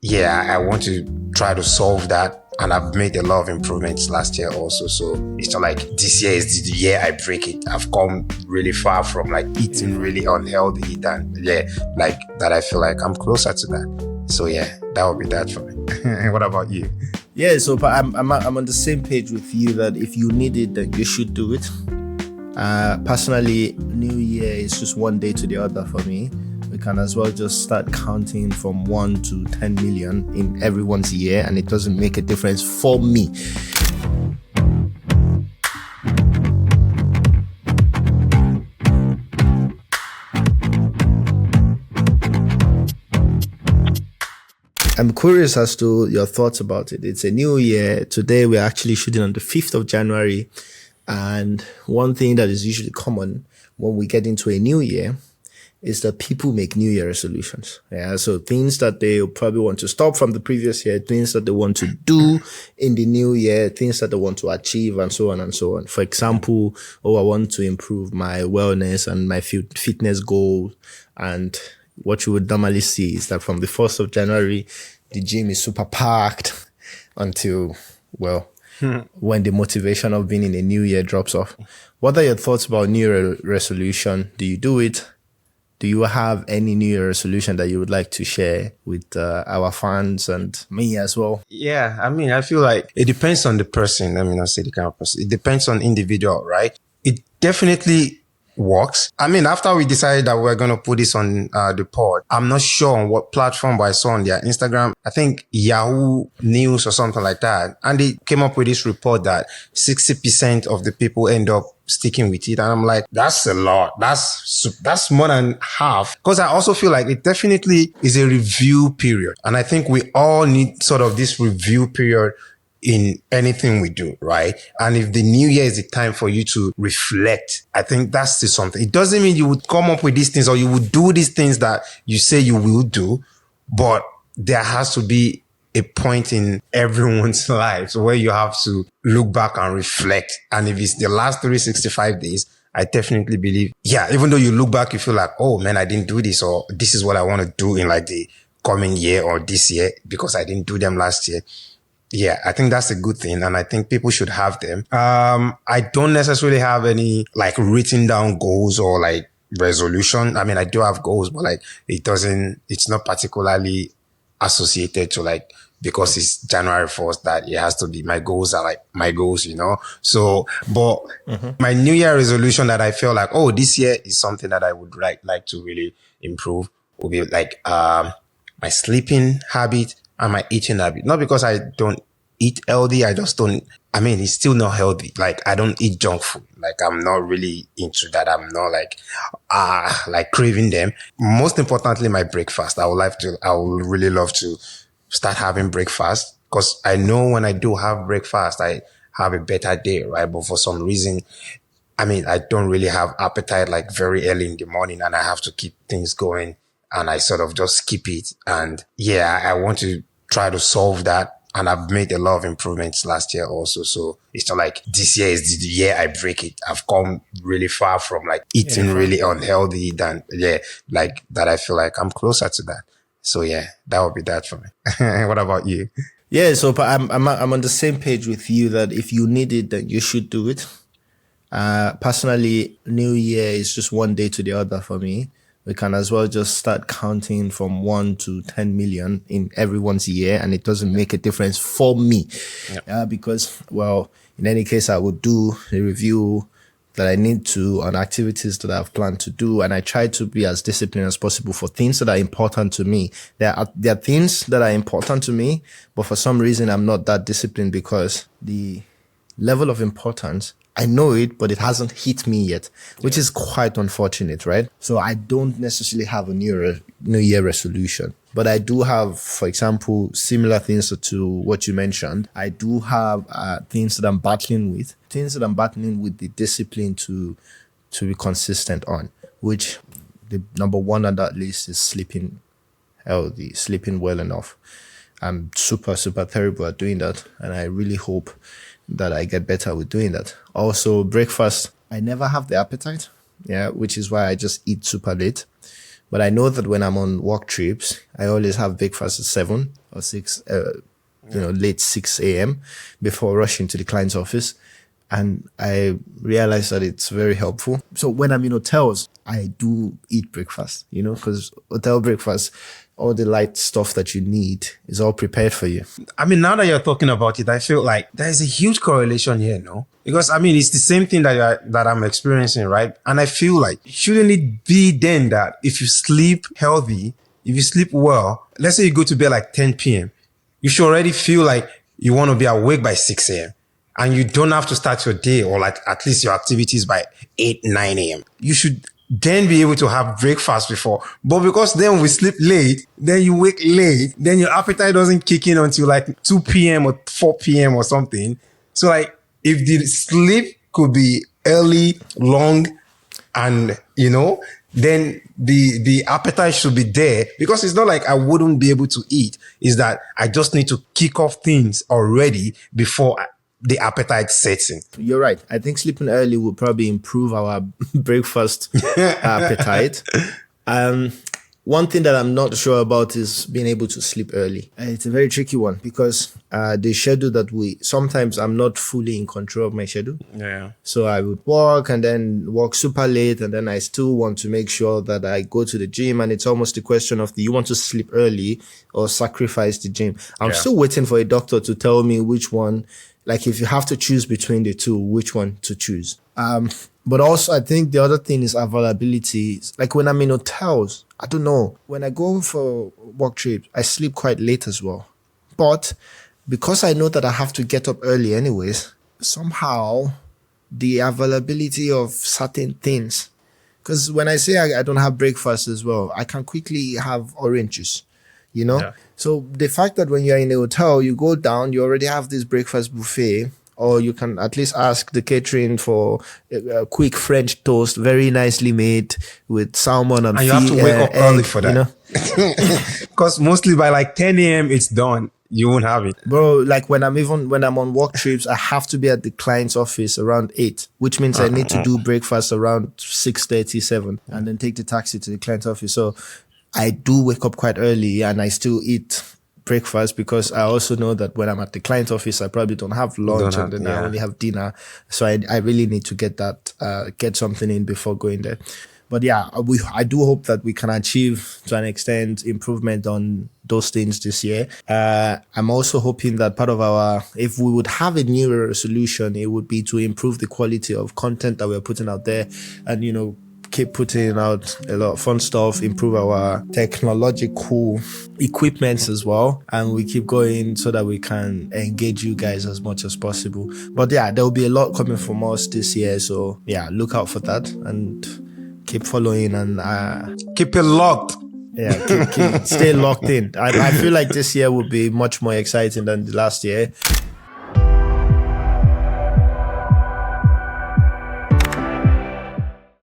yeah, I want to try to solve that. And I've made a lot of improvements last year also. So it's not like this year is the year I break it. I've come really far from like eating really unhealthy than, yeah, like that. I feel like I'm closer to that. So yeah, that would be that for me. What about you? Yeah, so but I'm on the same page with you that if you need it, then you should do it. Personally, New Year is just one day to the other for me. We can as well just start counting from 1 to 10 million in everyone's year, and it doesn't make a difference for me. I'm curious as to your thoughts about it. It's a new year. Today we're actually shooting on the 5th of January. And one thing that is usually common when we get into a new year is that people make New Year resolutions. Yeah. So things that they probably want to stop from the previous year, things that they want to do in the new year, things that they want to achieve, and so on and so on. For example, I want to improve my wellness and my fitness goals. And what you would normally see is that from the 1st of January, the gym is super packed until, when the motivation of being in a new year drops off. What are your thoughts about New Year resolution? Do you do it? Do you have any New Year resolution that you would like to share with our fans and me as well? Yeah, I mean, I feel like it depends on the person. Let me not say the kind of person. It depends on individual, right? It definitely works. I mean, after we decided that we're going to put this on the pod, I'm not sure on what platform, but I saw on their Instagram, I think Yahoo News or something like that. And they came up with this report that 60% of the people end up sticking with it. And I'm like, that's a lot. That's more than half. Because I also feel like it definitely is a review period. And I think we all need sort of this review period in anything we do, right? And if the new year is the time for you to reflect, I think that's still something. It doesn't mean you would come up with these things or you would do these things that you say you will do, but there has to be a point in everyone's lives where you have to look back and reflect. And if it's the last 365 days, I definitely believe, yeah, even though you look back, you feel like, oh man, I didn't do this, or this is what I want to do in like the coming year or this year because I didn't do them last year. Yeah, I think that's a good thing. And I think people should have them. I don't necessarily have any like written down goals or like resolution. I mean, I do have goals, but like it's not particularly associated to like, because it's January 1st that it has to be, my goals are like my goals, you know? So, but my New Year resolution that I feel like, oh, this year is something that I would like to really improve would be like, my sleeping habit and my eating habit. Not because I don't eat healthy. It's still not healthy. Like, I don't eat junk food. Like, I'm not really into that. I'm not like craving them. Most importantly, my breakfast. I would really love to start having breakfast because I know when I do have breakfast, I have a better day, right? But for some reason, I don't really have appetite like very early in the morning and I have to keep things going and I sort of just skip it. And yeah, I want to try to solve that. And I've made a lot of improvements last year also. So it's not like this year is the year I break it. I've come really far from like eating really unhealthy than, yeah, like that. I feel like I'm closer to that. So yeah, that would be that for me. What about you? Yeah, so but I'm on the same page with you that if you need it, then you should do it. Personally, New Year is just one day to the other for me. We can as well just start counting from 1 to 10 million in everyone's year, and it doesn't make a difference for me. Yep. Because, in any case, I would do a review that I need to on activities that I've planned to do, and I try to be as disciplined as possible for things that are important to me. There are things that are important to me, but for some reason, I'm not that disciplined because the level of importance, I know it, but it hasn't hit me yet, which is quite unfortunate, right? So I don't necessarily have a New Year resolution, but I do have, for example, similar things to what you mentioned. I do have things that I'm battling with the discipline to be consistent on, which the number one on that list is sleeping healthy, sleeping well enough. I'm super, super terrible at doing that, and I really hope that I get better with doing that. Also, breakfast, I never have the appetite, which is why I just eat super late, But I know that when I'm on work trips, I always have breakfast at 7 or 6, late 6 a.m. before rushing to the client's office. And I realized that it's very helpful. So when I'm in hotels, I do eat breakfast, because hotel breakfast, all the light stuff that you need is all prepared for you. I mean, now that you're talking about it, I feel like there's a huge correlation here, no? Because I mean, it's the same thing that I'm experiencing, right? And I feel like, shouldn't it be then that if you sleep healthy, if you sleep well, let's say you go to bed like 10 p.m., you should already feel like you want to be awake by 6 a.m. And you don't have to start your day or like at least your activities by 8, 9 a.m. You should then be able to have breakfast before. But because then we sleep late, then you wake late, then your appetite doesn't kick in until like 2 p.m. or 4 p.m. or something. So like if the sleep could be early, long, and then the appetite should be there, because it's not like I wouldn't be able to eat. It's that I just need to kick off things already before the appetite sets in. You're right. I think sleeping early will probably improve our breakfast appetite. One thing that I'm not sure about is being able to sleep early. It's a very tricky one because the schedule that sometimes I'm not fully in control of my schedule. Yeah. So I would work and then work super late, and then I still want to make sure that I go to the gym, and it's almost a question of, do you want to sleep early or sacrifice the gym? I'm still waiting for a doctor to tell me which one, like if you have to choose between the two, which one to choose. But also I think the other thing is availability. Like when I'm in hotels, I don't know. When I go for work trips, I sleep quite late as well. But because I know that I have to get up early anyways, somehow the availability of certain things, because when I say I don't have breakfast as well, I can quickly have orange juice, Yeah. So the fact that when you're in a hotel, you go down, you already have this breakfast buffet, or you can at least ask the catering for a quick French toast, very nicely made with salmon and you have to wake up early for that. Because mostly by like 10 a.m. it's done. You won't have it. Bro, like when I'm on work trips, I have to be at the client's office around 8, which means I need to do breakfast around 6:30, 7, and then take the taxi to the client's office. So I do wake up quite early and I still eat breakfast, because I also know that when I'm at the client's office, I probably don't have lunch and then I only have dinner. So I really need to get something in before going there. But yeah, I do hope that we can achieve, to an extent, improvement on those things this year. I'm also hoping that part of if we would have a new resolution, it would be to improve the quality of content that we're putting out there, and, keep putting out a lot of fun stuff, improve our technological equipments as well, and we keep going so that we can engage you guys as much as possible. But yeah, there will be a lot coming from us this year, so yeah, look out for that and keep following and keep it locked. Yeah, stay locked in. I feel like this year will be much more exciting than the last year.